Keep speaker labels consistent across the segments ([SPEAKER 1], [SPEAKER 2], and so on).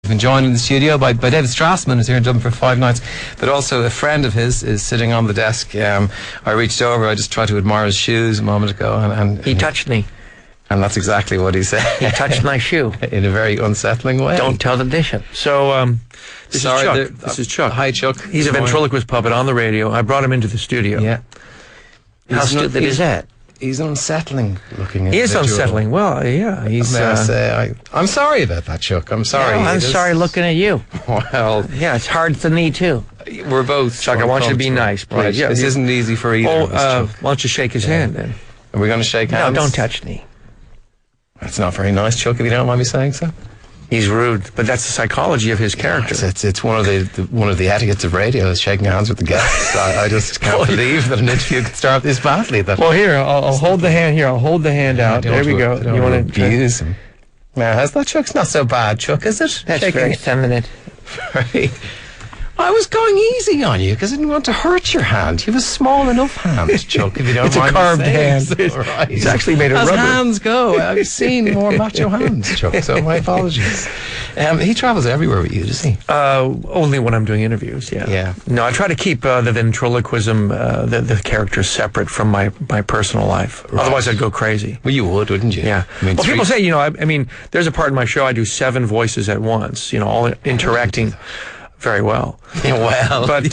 [SPEAKER 1] been joined in the studio by David Strassman, who's here in Dublin for 5 nights, but also a friend of his is sitting on the desk. I reached over, I just tried to admire his shoes a moment ago, and
[SPEAKER 2] he touched me.
[SPEAKER 1] And that's exactly what he said.
[SPEAKER 2] He touched my shoe.
[SPEAKER 1] In a very unsettling way.
[SPEAKER 2] Don't tell the bishop. So, this is Chuck.
[SPEAKER 1] This is Chuck. Hi, Chuck.
[SPEAKER 2] He's a ventriloquist puppet on the radio. I brought him into the studio.
[SPEAKER 1] Yeah.
[SPEAKER 2] How stupid is that?
[SPEAKER 1] He's unsettling looking individual.
[SPEAKER 2] He is unsettling. Well, yeah. He's.
[SPEAKER 1] I'm sorry about that, Chuck. I'm sorry.
[SPEAKER 2] Yeah, I'm sorry looking at you.
[SPEAKER 1] Well.
[SPEAKER 2] Yeah, it's hard for me, too.
[SPEAKER 1] We're both.
[SPEAKER 2] Chuck, I want you to be nice, please.
[SPEAKER 1] Right.
[SPEAKER 2] Yeah,
[SPEAKER 1] this isn't easy for either of us,
[SPEAKER 2] why don't you shake his hand, then?
[SPEAKER 1] Are we going to shake hands?
[SPEAKER 2] No, don't touch me.
[SPEAKER 1] That's not very nice, Chuck, if you don't mind me saying so.
[SPEAKER 2] He's rude, but that's the psychology of his character.
[SPEAKER 1] It's one of the etiquettes of radio is shaking hands with the guests. I just can't believe that an interview could start this badly.
[SPEAKER 2] Well, here, I'll hold the hand. Here, I'll hold the hand out. There we go.
[SPEAKER 1] You want to abuse him? Now, how's that, Chuck? It's not so bad, Chuck, is it?
[SPEAKER 2] That's very feminine.
[SPEAKER 1] Very. I was going easy on you because I didn't want to hurt your hand. You have a small enough hand, Chuck, if you don't mind.
[SPEAKER 2] It's a carved hand.
[SPEAKER 1] Right.
[SPEAKER 2] It's actually made of rubber.
[SPEAKER 1] As hands go, I've seen more macho hands, Chuck, so my apologies. He travels everywhere with you, does he?
[SPEAKER 2] Only when I'm doing interviews, yeah.
[SPEAKER 1] Yeah.
[SPEAKER 2] No, I try to keep the ventriloquism, the character separate from my personal life. Right. Otherwise, I'd go crazy.
[SPEAKER 1] Well, you would, wouldn't you?
[SPEAKER 2] Yeah. Well, people say, I mean, there's a part in my show I do 7 voices at once, all interacting very well.
[SPEAKER 1] Well.
[SPEAKER 2] But,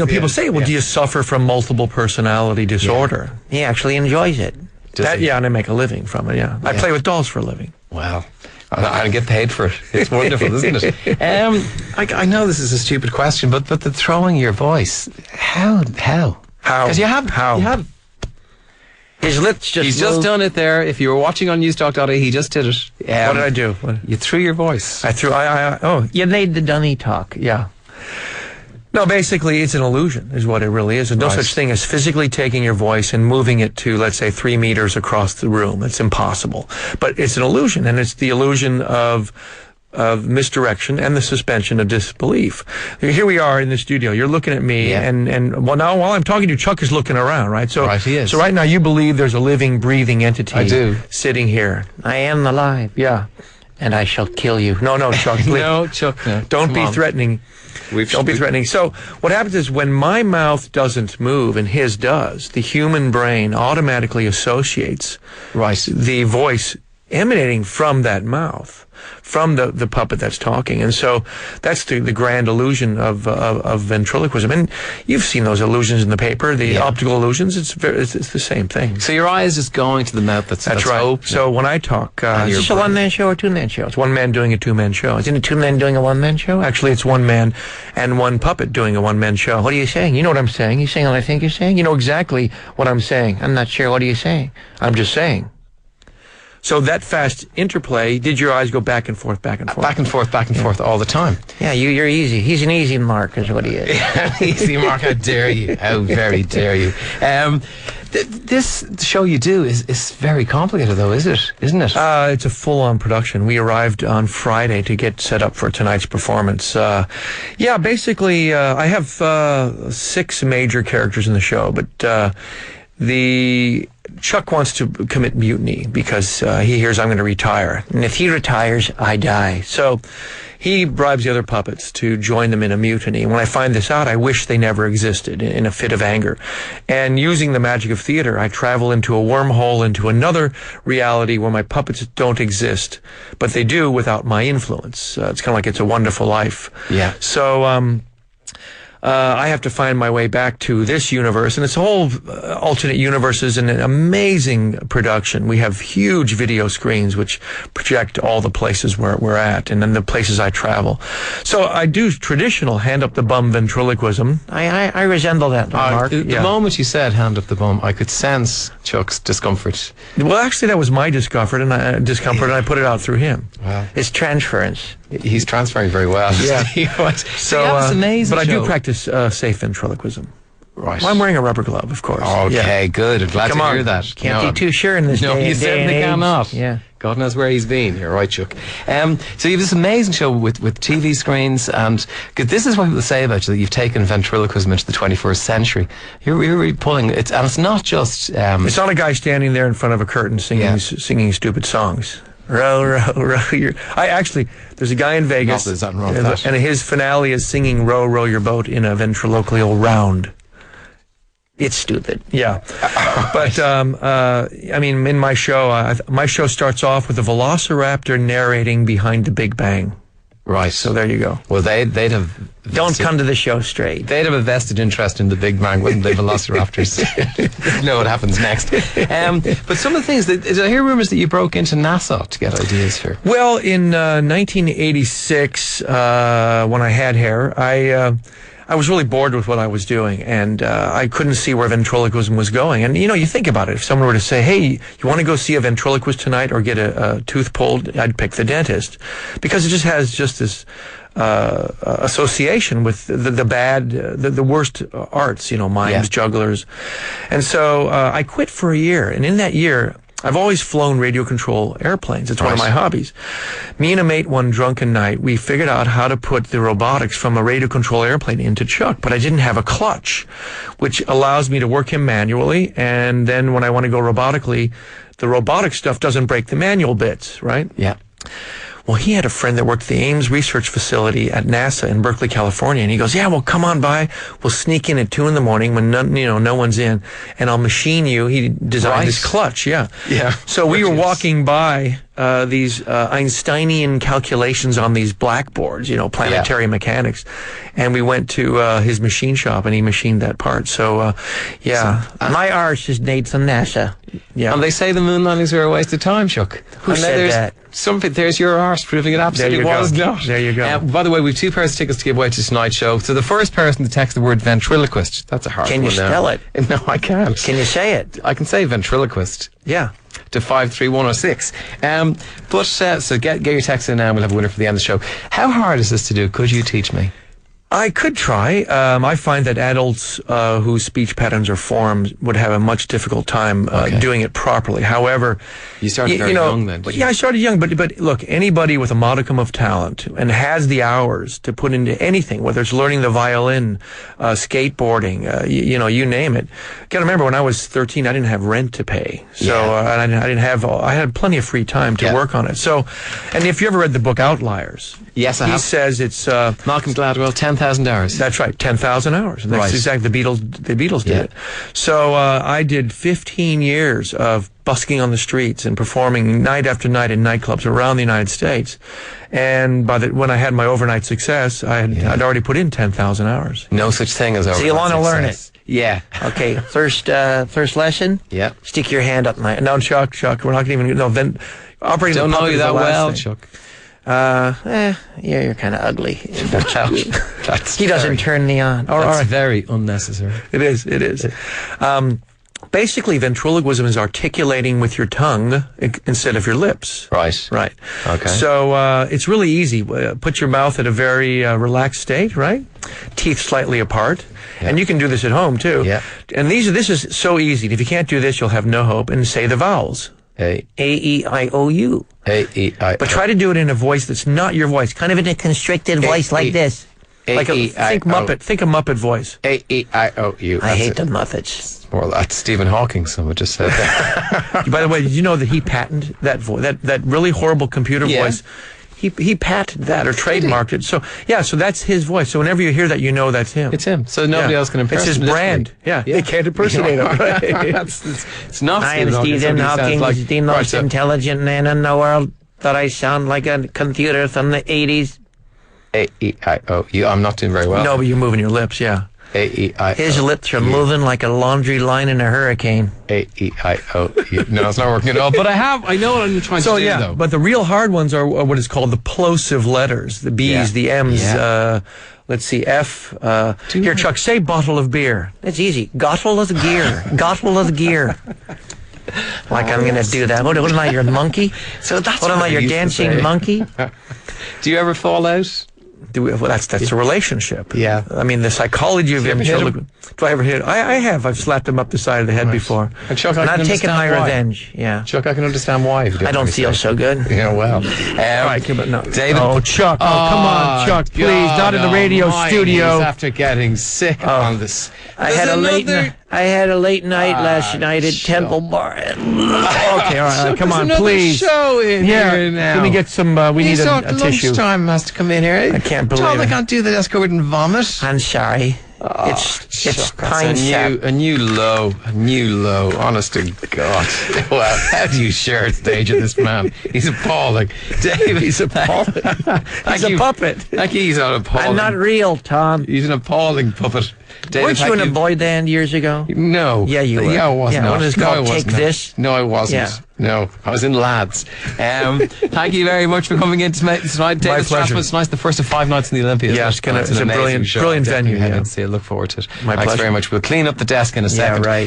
[SPEAKER 2] people say, well, do you suffer from multiple personality disorder? Yeah. He actually enjoys it. And I make a living from it, yeah. I play with dolls for a living.
[SPEAKER 1] Well, I get paid for it. It's wonderful, isn't it? I know this is a stupid question, but the throwing your voice, how? Because you have...
[SPEAKER 2] His lips just
[SPEAKER 1] He's just done it there. If you were watching on newstalk.ie, he just did it.
[SPEAKER 2] What did I do?
[SPEAKER 1] You threw your voice.
[SPEAKER 2] You made the dunny talk, yeah. No, basically, it's an illusion, is what it really is. There's no such thing as physically taking your voice and moving it to, let's say, 3 meters across the room. It's impossible. But it's an illusion, and it's the illusion of misdirection and the suspension of disbelief. Here we are in the studio. You're looking at me, and now while I'm talking to you, Chuck is looking around, right? So,
[SPEAKER 1] he is.
[SPEAKER 2] So right now you believe there's a living, breathing entity.
[SPEAKER 1] I do.
[SPEAKER 2] Sitting here. I am alive. Yeah. And I shall kill you. No, Chuck.
[SPEAKER 1] No, Chuck. No.
[SPEAKER 2] Don't be threatening. Don't be threatening. So what happens is when my mouth doesn't move and his does, the human brain automatically associates the voice emanating from that mouth, from the puppet that's talking. And so that's the grand illusion of ventriloquism. And you've seen those illusions in the paper, the optical illusions. It's the same thing.
[SPEAKER 1] So your eye is just going to the mouth that's
[SPEAKER 2] right.
[SPEAKER 1] open.
[SPEAKER 2] So when I talk, is this a one-man show or two-man show? It's one man doing a two-man show. Isn't it 2 men doing a one-man show? Actually, it's 1 man and 1 puppet doing a one-man show. What are you saying? You know what I'm saying? You saying what I think you're saying? You know exactly what I'm saying. I'm not sure. What are you saying? I'm just saying. So that fast interplay, did your eyes go back and forth, back and forth?
[SPEAKER 1] Back and forth all the time.
[SPEAKER 2] Yeah, you're easy. He's an easy mark is what he is.
[SPEAKER 1] Easy mark, how dare you. How very dare you. This show you do is very complicated though, isn't it?
[SPEAKER 2] It's a full-on production. We arrived on Friday to get set up for tonight's performance. Basically, I have 6 major characters in the show, but Chuck wants to commit mutiny because he hears I'm going to retire. And if he retires, I die. So he bribes the other puppets to join them in a mutiny. And when I find this out, I wish they never existed in a fit of anger. And using the magic of theater, I travel into a wormhole into another reality where my puppets don't exist, but they do without my influence. It's kind of like It's a Wonderful Life.
[SPEAKER 1] Yeah.
[SPEAKER 2] So, I have to find my way back to this universe, and it's a whole alternate universes and an amazing production. We have huge video screens which project all the places where we're at and then the places I travel. So I do traditional hand-up-the-bum ventriloquism. I resemble that, Mark.
[SPEAKER 1] The moment you said hand up the bum, I could sense Chuck's discomfort.
[SPEAKER 2] Well, actually, that was my discomfort, and I put it out through him.
[SPEAKER 1] Wow.
[SPEAKER 2] It's transference.
[SPEAKER 1] He's transferring very well.
[SPEAKER 2] Yeah.
[SPEAKER 1] So that's amazing.
[SPEAKER 2] But I do practice safe ventriloquism.
[SPEAKER 1] Right.
[SPEAKER 2] Well, I'm wearing a rubber glove, of course.
[SPEAKER 1] Okay, good. I'm glad to hear that.
[SPEAKER 2] Can't be too sure in this day and age.
[SPEAKER 1] No, you certainly cannot.
[SPEAKER 2] Yeah.
[SPEAKER 1] God knows where he's been. You're right, Chuck. So you have this amazing show with TV screens, and cause this is what people say about you, that you've taken ventriloquism into the 21st century. You're really pulling and it's not just...
[SPEAKER 2] it's not a guy standing there in front of a curtain singing stupid songs. Row, row, row. There's a guy in Vegas,
[SPEAKER 1] there's nothing wrong with that.
[SPEAKER 2] and his finale is singing "Row, row your boat" in a ventriloquial round. It's stupid. Yeah. But, I mean, in my show starts off with a velociraptor narrating behind the Big Bang.
[SPEAKER 1] Right.
[SPEAKER 2] So there you go.
[SPEAKER 1] Well, they'd have...
[SPEAKER 2] Don't come to the show straight.
[SPEAKER 1] They'd have a vested interest in the Big Bang, wouldn't they, velociraptors? Know what happens next. But some of the things, I hear rumours that you broke into NASA to get ideas for.
[SPEAKER 2] Well, in 1986, when I had hair, I was really bored with what I was doing, and I couldn't see where ventriloquism was going. And, you know, you think about it. If someone were to say, hey, you want to go see a ventriloquist tonight or get a tooth pulled, I'd pick the dentist. Because it just has this association with the worst arts, you know, mimes, jugglers. And so I quit for a year. And in that year, I've always flown radio control airplanes. It's one of my hobbies. Me and a mate one drunken night, we figured out how to put the robotics from a radio control airplane into Chuck, but I didn't have a clutch, which allows me to work him manually, and then when I want to go robotically, the robotic stuff doesn't break the manual bits, right?
[SPEAKER 1] Yeah.
[SPEAKER 2] Well, he had a friend that worked at the Ames Research Facility at NASA in Berkeley, California, and he goes, yeah, well, come on by. We'll sneak in at 2 a.m. when no one's in, and I'll machine you. He designed this clutch, yeah. So we were walking by these Einsteinian calculations on these blackboards, you know, planetary mechanics, and we went to his machine shop, and he machined that part. So,
[SPEAKER 3] my arse is made from NASA.
[SPEAKER 2] Yeah.
[SPEAKER 1] And they say the moon landings were a waste of time, Chuck.
[SPEAKER 2] Who said that?
[SPEAKER 1] There's your arse proving it absolutely was not.
[SPEAKER 2] There you go.
[SPEAKER 1] By the way, we've 2 pairs of tickets to give away to tonight's show. So the first person to text the word ventriloquist, that's a hard one.
[SPEAKER 3] Can you spell it?
[SPEAKER 1] No, I can't.
[SPEAKER 3] Can you say it?
[SPEAKER 1] I can say ventriloquist.
[SPEAKER 2] Yeah.
[SPEAKER 1] To 53106. So get your text in now and we'll have a winner for the end of the show. How hard is this to do? Could you teach me?
[SPEAKER 2] I could try. I find that adults whose speech patterns are formed would have a much difficult time doing it properly. However,
[SPEAKER 1] you started very young then.
[SPEAKER 2] Yeah, I started young, but look, anybody with a modicum of talent and has the hours to put into anything, whether it's learning the violin, skateboarding, you name it. Got to remember, when I was 13, I didn't have rent to pay, so and I had plenty of free time to work on it. So, and if you ever read the book Outliers,
[SPEAKER 1] yes, I have.
[SPEAKER 2] He says it's
[SPEAKER 1] Malcolm Gladwell, 10,000 hours.
[SPEAKER 2] That's right, 10,000 hours. And that's exactly the Beatles did it. So I did 15 years of busking on the streets and performing night after night in nightclubs around the United States. And when I had my overnight success, I'd already put in 10,000 hours.
[SPEAKER 1] No such thing as overnight.
[SPEAKER 3] So you want to learn it?
[SPEAKER 1] Yeah.
[SPEAKER 3] Okay. First lesson.
[SPEAKER 1] Yeah.
[SPEAKER 3] Stick your hand up my.
[SPEAKER 2] No, Chuck. We're not going to even. No, then operating.
[SPEAKER 1] Don't
[SPEAKER 2] the
[SPEAKER 1] know you that well,
[SPEAKER 2] thing.
[SPEAKER 1] Chuck.
[SPEAKER 3] You're kind of ugly.
[SPEAKER 1] He
[SPEAKER 3] doesn't turn me on.
[SPEAKER 1] That's very unnecessary.
[SPEAKER 2] It is. Basically, ventriloquism is articulating with your tongue instead of your lips.
[SPEAKER 1] Right. Okay.
[SPEAKER 2] So it's really easy. Put your mouth at a very relaxed state, right? Teeth slightly apart. Yeah. And you can do this at home, too.
[SPEAKER 1] Yeah.
[SPEAKER 2] And this is so easy. If you can't do this, you'll have no hope. And say the vowels.
[SPEAKER 3] A-E-I-O-U.
[SPEAKER 1] A-E-I-O.
[SPEAKER 2] But try to do it in a voice that's not your voice. Kind of in a constricted voice like this. Like think a Muppet voice.
[SPEAKER 1] A-E-I-O-U.
[SPEAKER 3] I hate the Muppets.
[SPEAKER 1] Well, that's Stephen Hawking, someone just said that.
[SPEAKER 2] By the way, did you know that he patented that voice, that really horrible computer voice? He patented that or trademarked it. So that's his voice. So whenever you hear that, you know that's him.
[SPEAKER 1] It's him. So nobody else can impersonate him.
[SPEAKER 2] It's his brand. Yeah. They can't impersonate him. Right?
[SPEAKER 1] It's not
[SPEAKER 3] I am Stephen Hawking, the most intelligent man in the world. That I sound like a computer from the 80s.
[SPEAKER 1] A-E-I-O-U. I'm not doing very well.
[SPEAKER 2] No, but you're moving your lips, yeah.
[SPEAKER 1] A-E-I-O.
[SPEAKER 3] His lips are moving like a laundry line in a hurricane.
[SPEAKER 1] A-E-I-O-U. No, it's not working at all. But I know what I'm trying to do, though.
[SPEAKER 2] But the real hard ones are what is called the plosive letters. The B's, the M's, let's see, F. Here, Chuck, say bottle of beer.
[SPEAKER 3] It's easy. Gottle of gear. Gottle of gear. Like I'm going to do that. What am I, your monkey?
[SPEAKER 1] So that's
[SPEAKER 3] what am I, your dancing monkey?
[SPEAKER 1] Do you ever fall out?
[SPEAKER 2] That's a relationship.
[SPEAKER 1] Yeah.
[SPEAKER 2] I mean, the psychology of ventriloquism. Do I ever hit? I have. I've slapped him up the side of the head before.
[SPEAKER 1] And Chuck,
[SPEAKER 3] I'm taking my revenge. Yeah.
[SPEAKER 1] Chuck, I can understand why.
[SPEAKER 3] I don't feel so good.
[SPEAKER 1] Yeah, well.
[SPEAKER 2] David. Oh, Chuck. Oh, come on, Chuck. Please, not in the radio studio.
[SPEAKER 1] After getting sick on this.
[SPEAKER 3] I had a late night. I had a late night last night at Temple Bar.
[SPEAKER 2] Okay, all right, come on, please.
[SPEAKER 1] Show in here now.
[SPEAKER 2] Let me get some. We need a tissue.
[SPEAKER 1] Lunchtime has to come in here.
[SPEAKER 2] I can't believe
[SPEAKER 1] Tom,
[SPEAKER 2] it.
[SPEAKER 1] I can't do that. Go and vomit.
[SPEAKER 3] I'm sorry. It's pine sap.
[SPEAKER 1] A new low. Honest to God. Well, how do you share a stage with this man? He's appalling. David, he's appalling.
[SPEAKER 3] He's a puppet.
[SPEAKER 1] He's not appalling.
[SPEAKER 3] I'm not real, Tom.
[SPEAKER 1] He's an appalling puppet. David,
[SPEAKER 3] Weren't you in a boy band years ago?
[SPEAKER 1] No.
[SPEAKER 3] Yeah, you were.
[SPEAKER 1] Yeah, I wasn't.
[SPEAKER 3] Yeah, what is it called? Take This?
[SPEAKER 1] No, I wasn't.
[SPEAKER 3] Yeah.
[SPEAKER 1] No, I was in Lads. Thank you very much for coming in tonight. David Strassman, it's nice. The first of 5 nights in the Olympia.
[SPEAKER 2] Yeah, it's a brilliant venue.
[SPEAKER 1] I look forward to it.
[SPEAKER 2] My
[SPEAKER 1] Thanks
[SPEAKER 2] pleasure.
[SPEAKER 1] very much. We'll clean up the desk in a second.
[SPEAKER 3] Yeah, right.